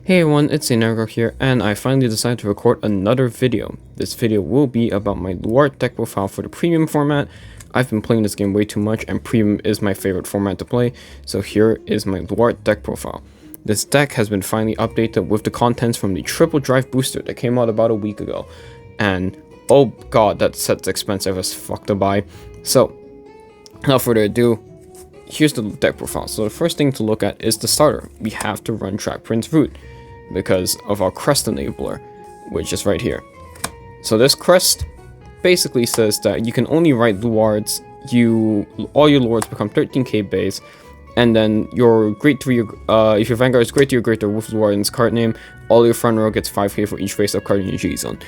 Hey everyone, it's Vanguard here, and I finally decided to record another video. This video will be about my Luard deck profile for the premium format. I've been playing this game way too much, and premium is my favorite format to play, so here is my Luard deck profile. This deck has been finally updated with the contents from the triple drive booster that came out about a week ago, and oh god, that set's expensive as fuck to buy. So, without further ado, here's the deck profile. So the first thing to look at is the starter. We have to run Track Prince Root because of our Crest enabler, which is right here. So this Crest basically says that you can only write Luards, all your Luards become 13k base, and then your grade 3, if your Vanguard is grade 3 or greater with Luard in its card name, all your front row gets 5k for each face-up card in your G-zone.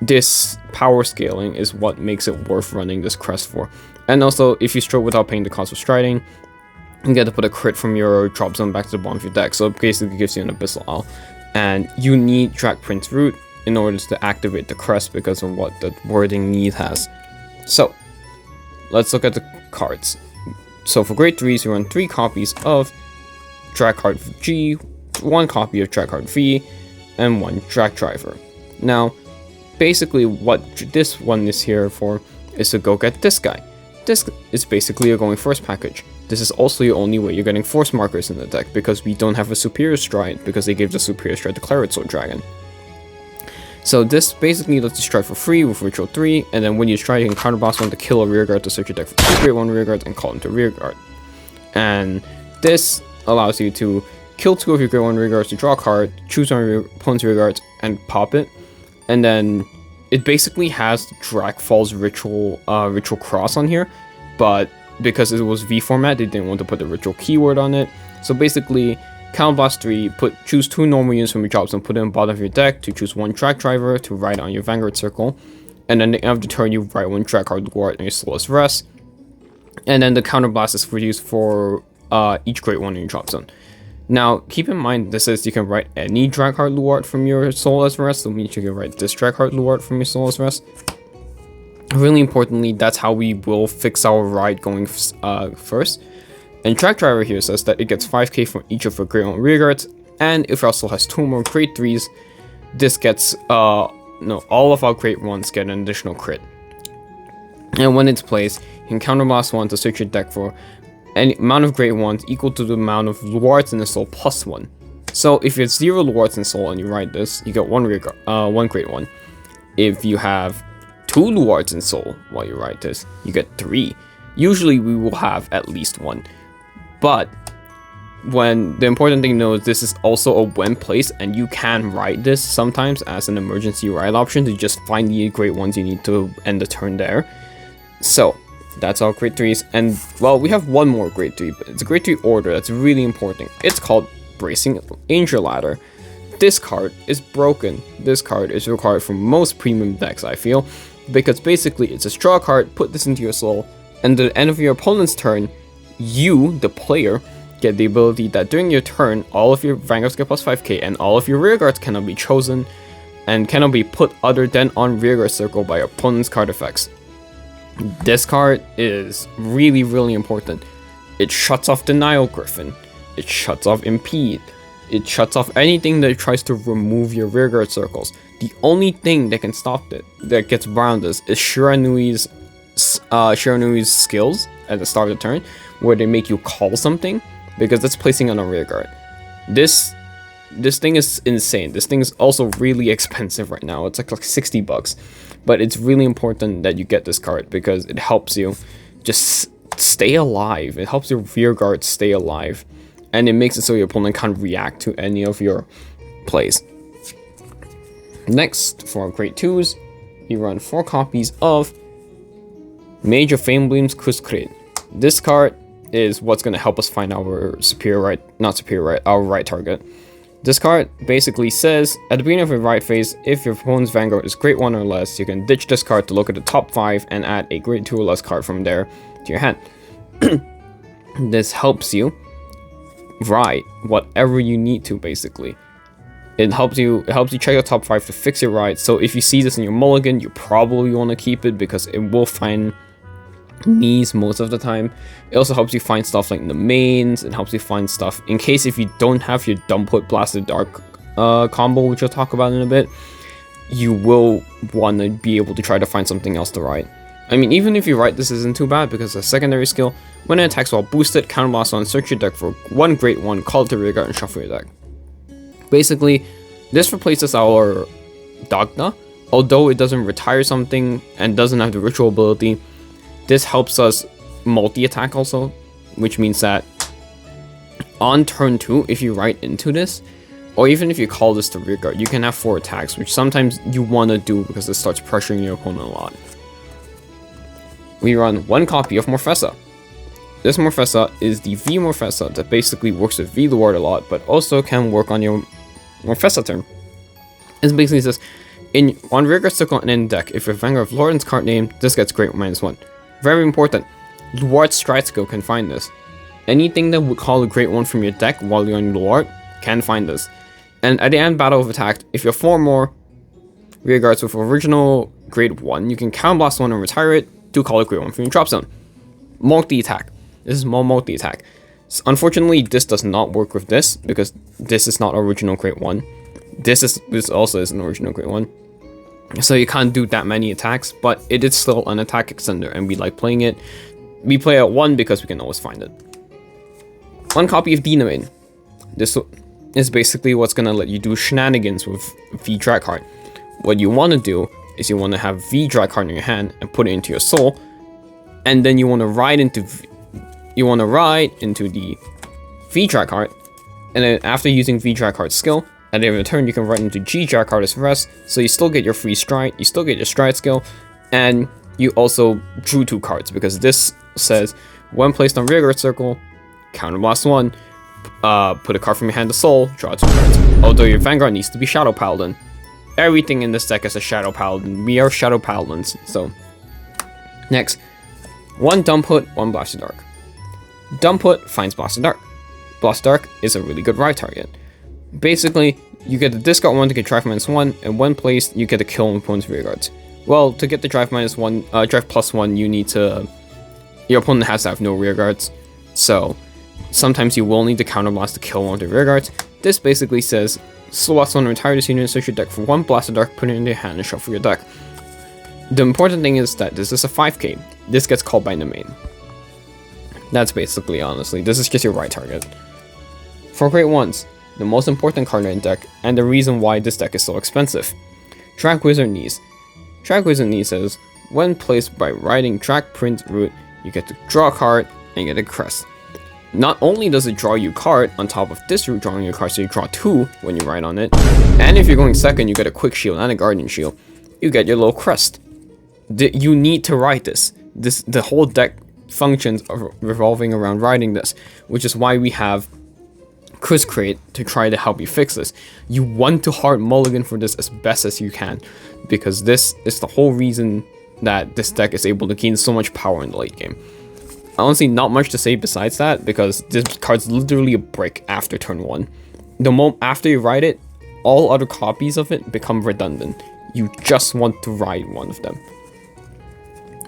This power scaling is what makes it worth running this Crest for. And also, if you stroke without paying the cost of striding, you get to put a crit from your drop zone back to the bottom of your deck, so it basically gives you an Abyssal Owl. And you need Track Prince Root in order to activate the Crest because of what the wording need has. So, let's look at the cards. So for grade 3s, you run 3 copies of Drag Card G, 1 copy of Drag Card V, and 1 Drag Driver. Now, basically what this one is here for is to go get this guy. This is basically a going first package. This is also the only way you're getting force markers in the deck, because we don't have a superior stride, because they gave the superior stride to Claret Soul Dragon. So this basically lets you stride for free with Ritual 3, and then when you stride, you can counterblast one to kill a rearguard to search your deck for 2 grade 1 rearguards and call them to rearguard. And this allows you to kill 2 of your grade 1 rearguards to draw a card, choose one of your opponent's rearguards, and pop it. And then it basically has Dragfall's Ritual Cross on here, but because it was V format, they didn't want to put the Ritual keyword on it. So basically, Counterblast 3, choose 2 normal units from your drops and put it in the bottom of your deck to choose 1 Drag Driver to write on your Vanguard circle. And then at the end of the turn, you write 1 Drag Card Luard on your Slowest Rest. And then the Counterblast is used for each grade 1 in your drop zone. Now, keep in mind, this says you can write any Drag Card Luard from your Soulless Rest, so it means you can write this Drag Card Luard from your Soulless Rest. Really importantly, that's how we will fix our ride going first. And Track Driver here says that it gets 5k from each of your grade 1 rearguards, and if it also has 2 more grade 3s, this gets, all of our grade 1s get an additional crit. And when it's placed, you can counterblast 1 to search your deck for any amount of grade 1s equal to the amount of Luards in the soul plus 1. So if you have 0 Luards in soul and you write this, you get 1 grade 1. If you have 2 Luards in soul while you write this, you get 3. Usually we will have at least 1. But when the important thing to know is this is also a when placed, and you can write this sometimes as an emergency write option to just find the grade 1s you need to end the turn there. So that's all grade 3s, and well, we have one more grade 3, but it's a grade 3 order that's really important. It's called Bracing Angel Ladder. This card is broken. This card is required for most premium decks, I feel, because basically it's a straw card, put this into your soul, and at the end of your opponent's turn, you, the player, get the ability that during your turn, all of your Vanguards get plus 5k, and all of your rearguards cannot be chosen, and cannot be put other than on rearguard circle by opponent's card effects. This card is really, really important. It shuts off Denial Griffin, it shuts off Impede, it shuts off anything that tries to remove your rearguard circles. The only thing that can stop it, that gets around this, is Shiranui's skills at the start of the turn, where they make you call something, because that's placing on a rearguard. This thing is insane. This thing is also really expensive right now. It's like 60 bucks. But it's really important that you get this card because it helps you just stay alive. It helps your rearguard stay alive. And it makes it so your opponent can't react to any of your plays. Next, for our grade 2s, we run 4 copies of Major Flame Bleem's Kuskrit. This card is what's going to help us find our our right target. This card basically says, at the beginning of your right phase, if your opponent's Vanguard is grade 1 or less, you can ditch this card to look at the top 5 and add a grade 2 or less card from there to your hand. This helps you write whatever you need to, basically. It helps you check the top 5 to fix your ride, so if you see this in your mulligan, you probably want to keep it because it will find knees most of the time. It also helps you find stuff like the mains. It helps you find stuff in case if you don't have your Dumbput Blasted Dark combo, which I'll talk about in a bit, you will want to be able to try to find something else to ride. I mean, even if you write, this isn't too bad, because a secondary skill, when it attacks while boosted, counterblast on, search your deck for one great one, call it to rearguard, and shuffle your deck. Basically, this replaces our Dogna. Although it doesn't retire something and doesn't have the ritual ability, this helps us multi-attack also, which means that on turn 2, if you write into this, or even if you call this to rearguard, you can have 4 attacks, which sometimes you want to do because it starts pressuring your opponent a lot. We run 1 copy of Morfessa. This Morfessa is the V Morfessa that basically works with V Luard a lot, but also can work on your Morfessa turn. It basically says, on rearguard circle and in deck, if your Vanguard of Luard's card name, this gets great -1. Very important, Luard's stride skill can find this. Anything that would call a great one from your deck while you're on Luard can find this. And at the end battle of attack, if you have 4 more rearguards with original grade 1, you can counterblast 1 and retire it to call a grade 1 from your drop zone. Multi-attack. This is more multi-attack. Unfortunately, this does not work with this, because this is not original grade 1. This also is an original grade 1. So you can't do that many attacks, but it is still an attack extender, and we like playing it. We play at 1 because we can always find it. 1 copy of Dynamine. This is basically what's gonna let you do shenanigans with V Dragheart. What you want to do is you want to have V Dragheart in your hand and put it into your soul, and then you want to ride into the V Dragheart, and then after using V Dragheart's skill, at the end of the turn, you can ride into G Dragheart as rest, so you still get your free stride, you still get your stride skill, and you also drew 2 cards, because this says, when placed on rearguard circle, counterblast 1, put a card from your hand to soul, draw 2 cards. Although your Vanguard needs to be Shadow Paladin. Everything in this deck is a Shadow Paladin. We are Shadow Paladins, so. Next, 1 Dump Hood, 1 Blasted Dark. Dump Hood finds Blasted Dark. Blasted Dark is a really good ride target. Basically, you get the discard 1 to get drive -1, and when placed, you get to kill opponent's rearguards. Well, to get the drive +1, you need to... Your opponent has to have no rearguards, so sometimes you will need to counterblast to kill one of the rearguards. This basically says, select 1, retire this unit, search your deck for 1 Blasted Dark, put it in your hand, and shuffle your deck. The important thing is that this is a 5k. This gets called by the main. That's basically, honestly, this is just your right target. For grade 1s, the most important card in the deck, and the reason why this deck is so expensive. Track Wizard Knees. Track Wizard Knees says, when placed by riding Track Print route, you get to draw a card, and you get a Crest. Not only does it draw you a card, on top of this route drawing your card, so you draw 2 when you ride on it, and if you're going second, you get a Quick Shield and a Guardian Shield. You get your little Crest. You need to ride this. The whole deck functions revolving around riding this, which is why we have Chris Crate to try to help you fix this. You want to hard mulligan for this as best as you can, because this is the whole reason that this deck is able to gain so much power in the late game. Honestly, not much to say besides that, because this card's literally a brick after turn 1. The moment after you ride it, all other copies of it become redundant. You just want to ride one of them.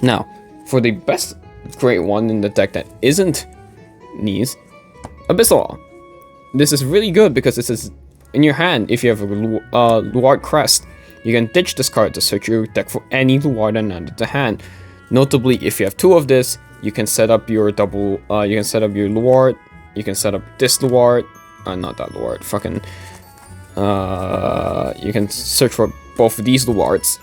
Now, for the best grade 1 in the deck that isn't Knees, Abyssal. This is really good because this is in your hand. If you have a Luard Crest, you can ditch this card to search your deck for any Luard and add it to hand. Notably, if you have 2 of this, you can set up your double, you can set up your Luard, you can set up this Luard, not that Luard, fucking, you can search for both of these Luards.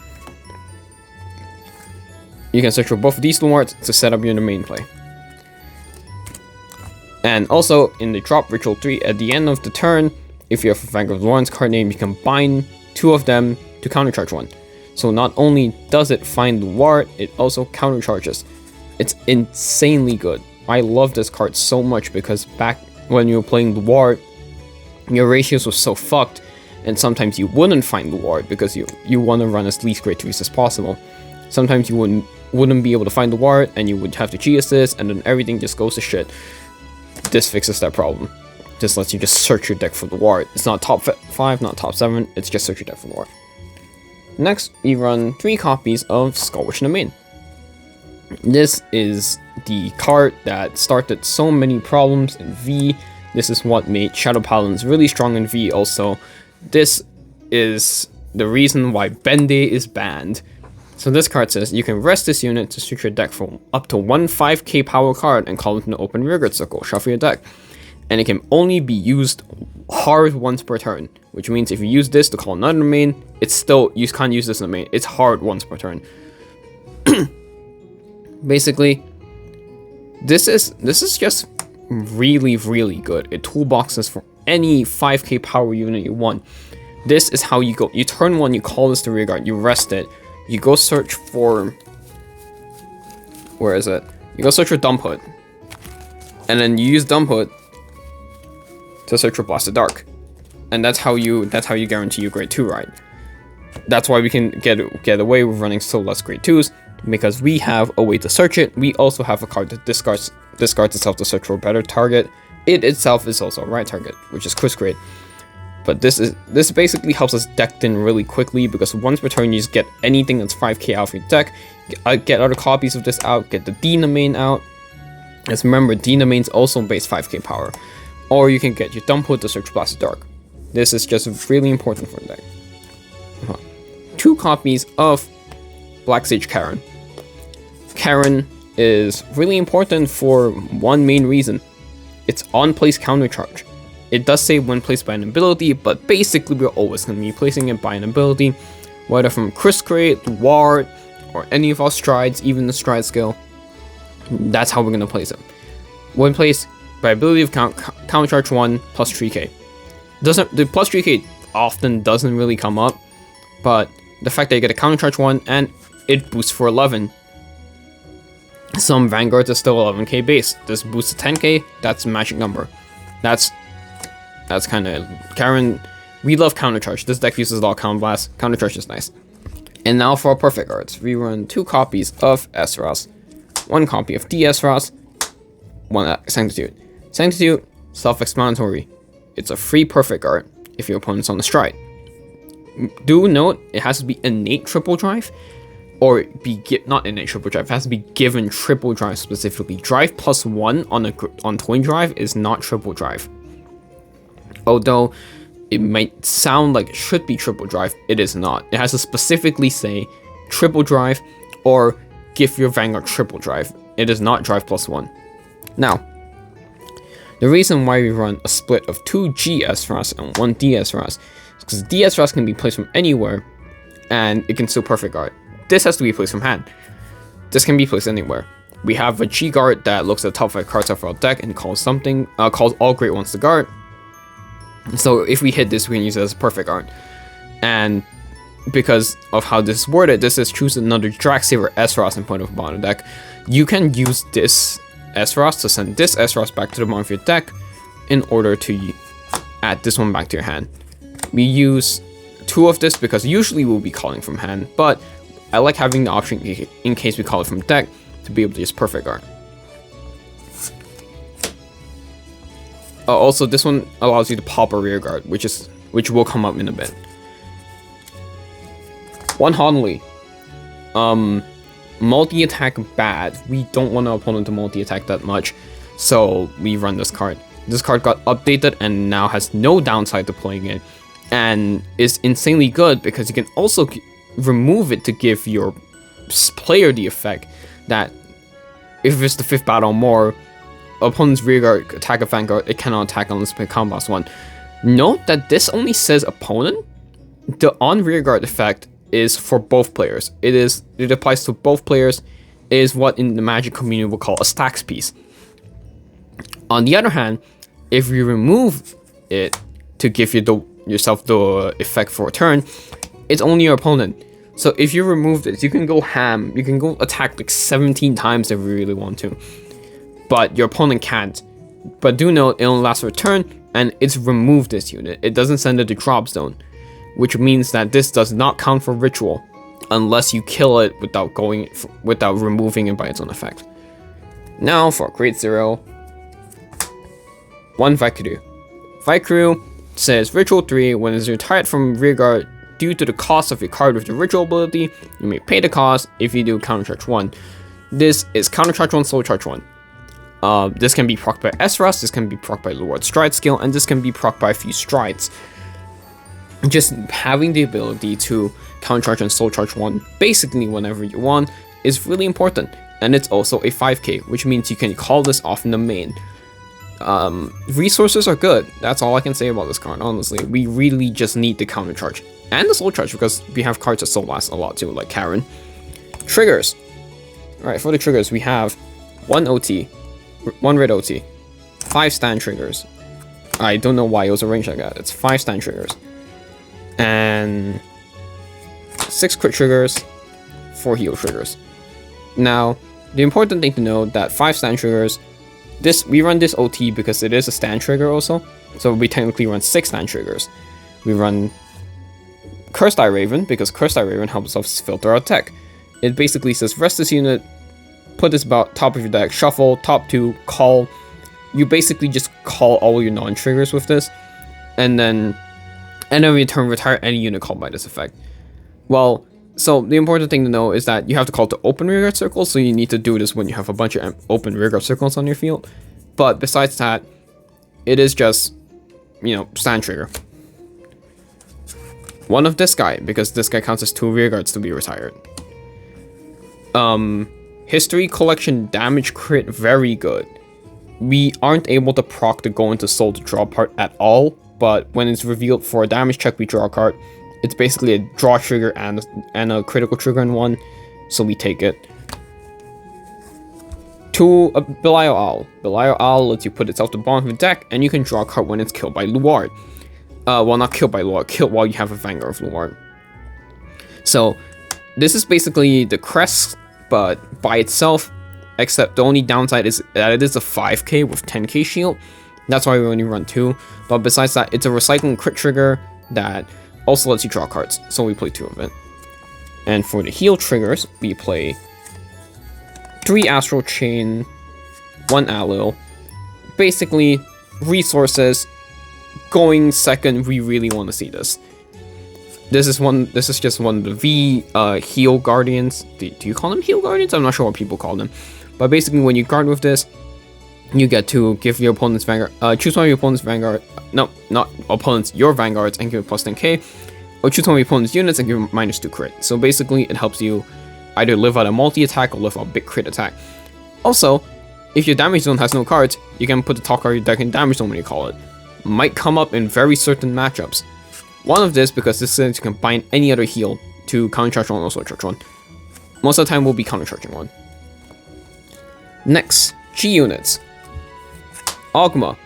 You can search for both of these Luards to set up your main play. And also, in the drop Ritual 3, at the end of the turn, if you have a Vanguard of Luard's card name, you can bind 2 of them to countercharge 1. So not only does it find Luard, it also countercharges. It's insanely good. I love this card so much because back when you were playing Luard, your ratios were so fucked, and sometimes you wouldn't find Luard because you want to run as least grade 3s as possible. Sometimes you wouldn't be able to find Luard, and you would have to G-assist, and then everything just goes to shit. This fixes that problem. This lets you just search your deck for Luard. It's not top 5, not top 7, it's just search your deck for Luard. Next, we run 3 copies of Skullwish in the main. This is the card that started so many problems in V. This is what made Shadow Paladins really strong in V also. This is the reason why Bende is banned. So this card says you can rest this unit to switch your deck for up to one 5k power card and call it an open rearguard circle. Shuffle your deck. And it can only be used hard once per turn, which means if you use this to call another main, it's still, you can't use this in the main. It's hard once per turn. Basically, this is just really, really good. It toolboxes for any 5k power unit you want. This is how you go. You turn one, you call this the rearguard, you rest it, you go search for, where is it? You go search for Dump Hood, and then you use Dump Hood to search for Blasted Dark, and that's how you guarantee your grade 2 ride. That's why we can get away with running so less grade 2s, because we have a way to search it. We also have a card that discards itself to search for a better target. It itself is also a right target, which is Chris grade. But this basically helps us deck in really quickly, because once per turn you just get anything that's 5k out of your deck, get other copies of this out, get the Dina main out. As remember, Dina main's also base 5k power. Or you can get your Dump Hood to search Blasted Dark. This is just really important for the deck. 2 copies of Black Sage Karen. Karen is really important for one main reason. It's on-place countercharge. It does say when placed by an ability, but basically we're always going to be placing it by an ability, whether from Crest grade, Luard, or any of our strides, even the stride skill. That's how we're going to place it. When placed by ability of countercharge 1 plus 3k. The plus 3k often doesn't really come up, but the fact that you get a countercharge 1 and it boosts for 11. Some Vanguards are still 11k base. This boosts to 10k, that's a magic number. That's kind of Karen. We love countercharge. This deck uses a lot of counter blast. Countercharge is nice. And now for our perfect cards, we run 2 copies of Esros, 1 copy of DS-Ros, 1 Sanctitude. Sanctitude, self-explanatory. It's a free perfect card if your opponent's on the stride. Do note, it has to be innate triple drive, or not innate triple drive. It has to be given triple drive specifically. Drive plus 1 on twin drive is not triple drive. Although it might sound like it should be triple drive, it is not. It has to specifically say triple drive or give your Vanguard triple drive. It is not drive plus 1. Now, the reason why we run a split of 2 GS-Ros and 1 DS-Ros is because DS-Ros can be placed from anywhere and it can still perfect guard. This has to be placed from hand. This can be placed anywhere. We have a G guard that looks at the top 5 cards of our deck and calls all great ones to guard. So if we hit this, we can use it as a perfect guard. And because of how this is worded, this is choose another Draxsaber S-Ros in point of bottom deck. You can use this S-Ros to send this S-Ros back to the bottom of your deck in order to add this one back to your hand. We use 2 of this because usually we'll be calling from hand, but I like having the option in case we call it from deck to be able to use perfect guard. Also, this one allows you to pop a rear guard, which will come up in a bit. 1 Honley. Multi-attack bad. We don't want our opponent to multi-attack that much, so we run this card. This card got updated and now has no downside to playing it, and is insanely good because you can also remove it to give your player the effect that if it's the 5th battle or more, opponent's rearguard attack a Vanguard, it cannot attack unless it combos 1. Note that this only says opponent. The on rearguard effect is for both players. It applies to both players. It is what in the Magic community will call a stacks piece. On the other hand, if you remove it to give yourself the effect for a turn, it's only your opponent. So if you remove this, you can go ham. You can go attack like 17 times if you really want to. But your opponent can't. But do note, it only lasts for a turn, and it's removed this unit. It doesn't send it to drop zone, which means that this does not count for ritual unless you kill it without removing it by its own effect. Now for grade 0, 1 Valkyrie. Valkyrie says Ritual 3, when it is retired from rearguard due to the cost of your card with the ritual ability, you may pay the cost if you do countercharge 1. This is countercharge 1, slow charge 1. This can be procced by S-Ros, this can be procced by Luard stride skill, and this can be procced by a few strides. just having the ability to counter charge and soul charge one basically whenever you want is really important. And it's also a 5k, which means you can call this off in the main. Resources are good. That's all I can say about this card, honestly. We really just need the counter charge and the soul charge because we have cards that soul last a lot too, like Karen. Triggers. Alright, for the triggers, we have 1 OT, 1 red OT, 5 stand triggers. I don't know why it was arranged like that. It's 5 stand triggers. And 6 crit triggers, 4 heal triggers. Now, the important thing to know that 5 stand triggers, we run this OT because it is a stand trigger also, so we technically run 6 stand triggers. We run Cursed Eye Raven because Cursed Eye Raven helps us filter our tech. It basically says rest this unit, put this about top of your deck, shuffle, top 2, call. You basically just call all your non-triggers with this, and then in turn retire any unit called by this effect. Well, so the important thing to know is that you have to call to open rearguard circles, so you need to do this when you have a bunch of open rearguard circles on your field. But besides that, it is just, you know, stand trigger. One of this guy, because this guy counts as 2 rearguards to be retired. History collection damage crit, very good. We aren't able to proc to go into soul to draw a part at all, but when it's revealed for a damage check, we draw a card. It's basically a draw trigger and a critical trigger in one, so we take it. To Belial Owl. Belial Owl lets you put itself to the bottom of the deck, and you can draw a card when it's killed by Luard. Well, not killed by Luard, killed while you have a Vanguard of Luard. So, this is basically the Crest, but by itself, except the only downside is that it is a 5k with 10k shield. That's why we only run 2. But besides that, it's a recycling crit trigger that also lets you draw cards, so we play 2 of it. And for the heal triggers, we play 3 Astral Chain, 1 Alil. Basically, resources. Going second, we really want to see this. This is just one of the V heal guardians. Do you call them heal guardians? I'm not sure what people call them. But basically, when you guard with this, you get to give your opponent's Vanguard, choose one of your opponent's Vanguard, no, not opponents, your Vanguards, and give it plus 10k, or choose one of your opponent's units and give it -2 crit. So basically, it helps you either live out a multi-attack or live out a big crit attack. Also, if your damage zone has no cards, you can put the top card of your deck in damage zone when you call it. Might come up in very certain matchups. One of this, because this is you can bind any other heal to counter-charge one or also charge one. Most of the time, we'll be counter-charging one. Next, G units. Ogma.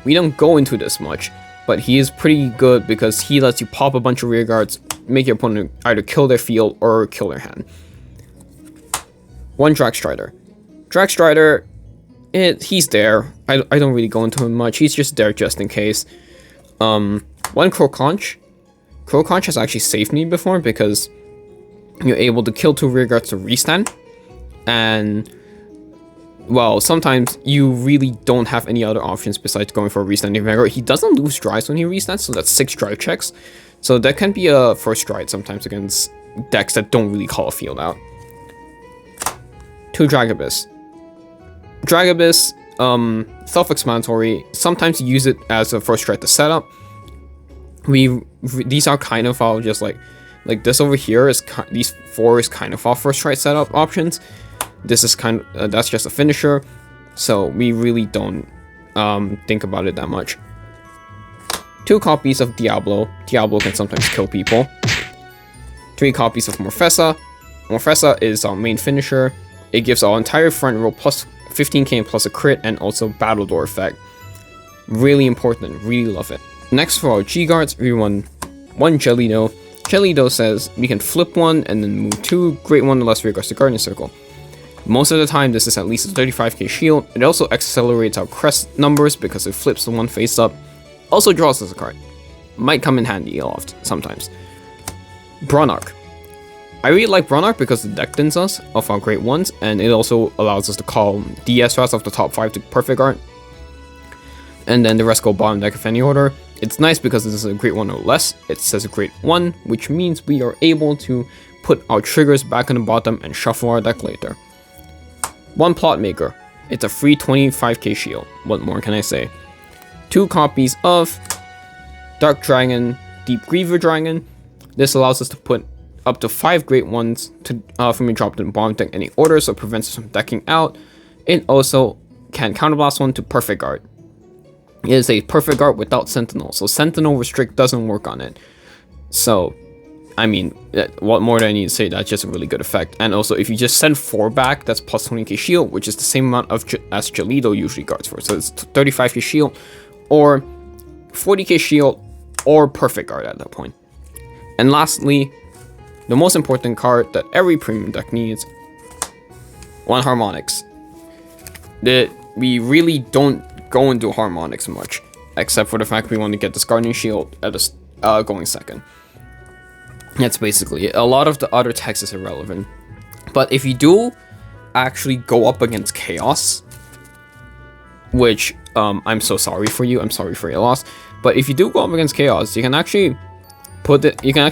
We don't go into this much, but he is pretty good because he lets you pop a bunch of rear guards, make your opponent either kill their field or kill their hand. 1 Dragstrider. Dragstrider, he's there. I don't really go into him much. He's just there just in case. 1 Croconch. Croconch has actually saved me before because you're able to kill 2 rear guards to restand, and well, sometimes you really don't have any other options besides going for a restanding Vanguard. He doesn't lose drives when he restands, so that's 6 drive checks. So that can be a first stride sometimes against decks that don't really call a field out. 2 Dragabus. Dragabus, self-explanatory. Sometimes you use it as a first stride to set up. These are kind of all just like this over here is these 4 is kind of all first stride setup options. This is kind of that's just a finisher, so we really don't think about it that much. 2 copies of Diablo. Diablo can sometimes kill people. 3 copies of Morfessa. Morfessa is our main finisher. It gives our entire front row plus 15k and plus a crit and also battle door effect. Really important, really love it. Next for our G guards, we run 1 Jellydo. Jellydo says we can flip 1 and then move 2 Great One or less rear guards to Guardian Circle. Most of the time, this is at least a 35k shield. It also accelerates our crest numbers because it flips the one face up. Also draws us a card. Might come in handy sometimes. Bronarch. I really like Bronarch because the deck thins us of our great ones, and it also allows us to call DS strats off the top 5 to perfect art. And then the rest go bottom deck of any order. It's nice because this is a great 1 or less. It says a great 1, which means we are able to put our triggers back on the bottom and shuffle our deck later. 1 Plot Maker. It's a free 25k shield. What more can I say? 2 copies of Dark Dragon, Deep Griever Dragon. This allows us to put up to 5 great ones to from your drop to the bottom deck any order, so it prevents us from decking out. It also can counterblast one to Perfect Guard. It is a Perfect Guard without Sentinel, so Sentinel Restrict doesn't work on it. So, I mean, what more do I need to say? That's just a really good effect. And also, if you just send 4 back, that's plus 20k shield, which is the same amount of as Jalido usually guards for. So it's 35k shield, or 40k shield, or Perfect Guard at that point. And lastly, the most important card that every premium deck needs, 1 Harmonics. We really don't go into Harmonics much, except for the fact we want to get this Guardian Shield at a going second. That's basically it. A lot of the other text is irrelevant. But if you do actually go up against Chaos, which I'm so sorry for you, I'm sorry for your loss. But if you do go up against Chaos, you can actually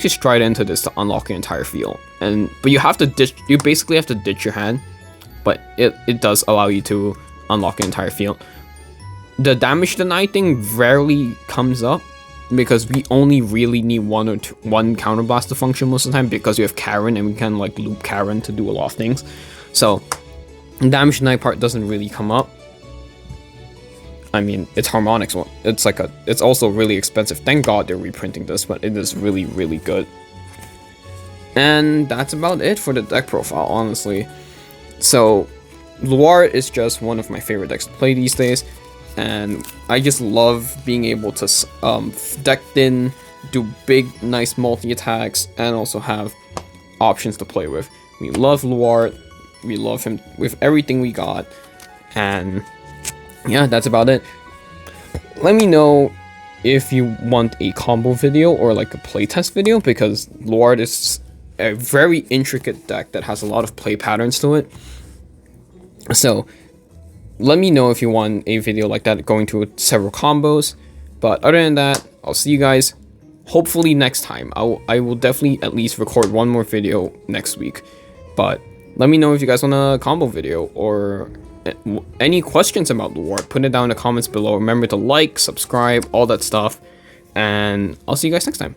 stride into this to unlock your entire field. But you have to ditch. You basically have to ditch your hand, but it does allow you to unlock your entire field. The damage deny thing rarely comes up because we only really need one counterblast to function most of the time, because we have Karen and we can like loop Karen to do a lot of things. So the damage deny part doesn't really come up. I mean, it's Harmonics one. It's also really expensive. Thank God they're reprinting this, but it is really, really good. And that's about it for the deck profile, honestly. So Luard is just one of my favorite decks to play these days, and I just love being able to deck in, do big, nice multi-attacks, and also have options to play with. We love Luard. We love him with everything we got, and yeah, that's about it. Let me know if you want a combo video or like a playtest video, because Luard is a very intricate deck that has a lot of play patterns to it. So let me know if you want a video like that going through several combos. But other than that, I'll see you guys hopefully next time. I will definitely at least record one more video next week. But let me know if you guys want a combo video or any questions about Luard. Put it down in the comments below. Remember to like, subscribe, all that stuff. And I'll see you guys next time.